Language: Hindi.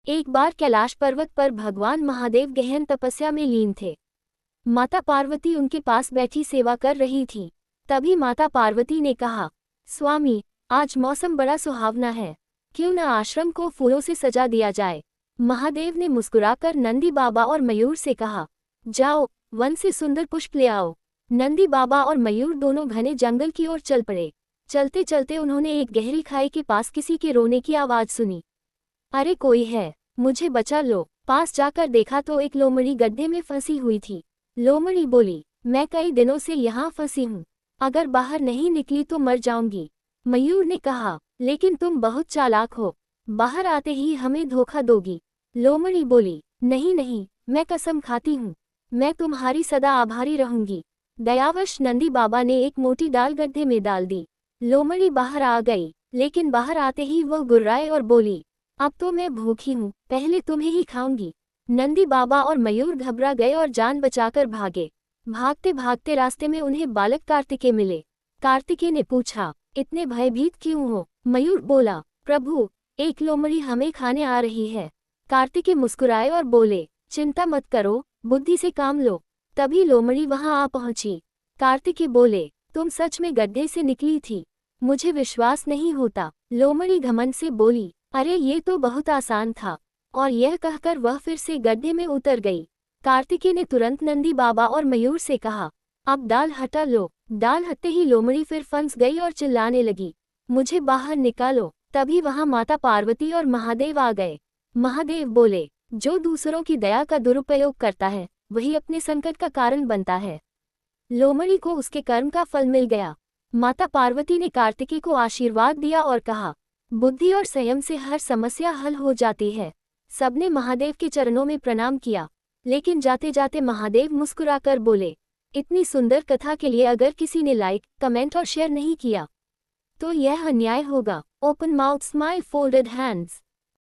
एक बार कैलाश पर्वत पर भगवान महादेव गहन तपस्या में लीन थे। माता पार्वती उनके पास बैठी सेवा कर रही थी। तभी माता पार्वती ने कहा, स्वामी, आज मौसम बड़ा सुहावना है, क्यों न आश्रम को फूलों से सजा दिया जाए। महादेव ने मुस्कुराकर नंदी बाबा और मयूर से कहा, जाओ, वन से सुंदर पुष्प ले आओ। नंदी बाबा और मयूर दोनों घने जंगल की ओर चल पड़े। चलते चलते उन्होंने एक गहरी खाई के पास किसी के रोने की आवाज सुनी। अरे कोई है, मुझे बचा लो। पास जाकर देखा तो एक लोमड़ी गड्ढे में फंसी हुई थी। लोमड़ी बोली, मैं कई दिनों से यहाँ फंसी हूँ, अगर बाहर नहीं निकली तो मर जाऊंगी। मयूर ने कहा, लेकिन तुम बहुत चालाक हो, बाहर आते ही हमें धोखा दोगी। लोमड़ी बोली, नहीं नहीं, मैं कसम खाती हूँ, मैं तुम्हारी सदा आभारी रहूंगी। दयावश नंदी बाबा ने एक मोटी डाल गड्ढे में डाल दी। लोमड़ी बाहर आ गई, लेकिन बाहर आते ही वह गुर्राए और बोली, अब तो मैं भूखी हूँ, पहले तुम्हें ही खाऊंगी। नंदी बाबा और मयूर घबरा गए और जान बचाकर भागे। भागते भागते रास्ते में उन्हें बालक कार्तिकेय मिले। कार्तिकेय ने पूछा, इतने भयभीत क्यों हो? मयूर बोला, प्रभु, एक लोमड़ी हमें खाने आ रही है। कार्तिकेय मुस्कुराए और बोले, चिंता मत करो, बुद्धि से काम लो। तभी लोमड़ी वहां आ पहुंची। कार्तिकेय बोले, तुम सच में गड्ढे से निकली थी? मुझे विश्वास नहीं होता। लोमड़ी घमंड से बोली, अरे ये तो बहुत आसान था। और यह कहकर वह फिर से गड्ढे में उतर गई। कार्तिकेय ने तुरंत नंदी बाबा और मयूर से कहा, अब डाल हटा लो। डाल हटते ही लोमड़ी फिर फंस गई और चिल्लाने लगी, मुझे बाहर निकालो। तभी वहां माता पार्वती और महादेव आ गए। महादेव बोले, जो दूसरों की दया का दुरुपयोग करता है वही अपने संकट का कारण बनता है। लोमड़ी को उसके कर्म का फल मिल गया। माता पार्वती ने कार्तिकेय को आशीर्वाद दिया और कहा, बुद्धि और संयम से हर समस्या हल हो जाती है। सबने महादेव के चरणों में प्रणाम किया, लेकिन जाते जाते महादेव मुस्कुराकर बोले, इतनी सुंदर कथा के लिए अगर किसी ने लाइक, कमेंट और शेयर नहीं किया तो यह अन्याय होगा। Open mouth smile, folded hands.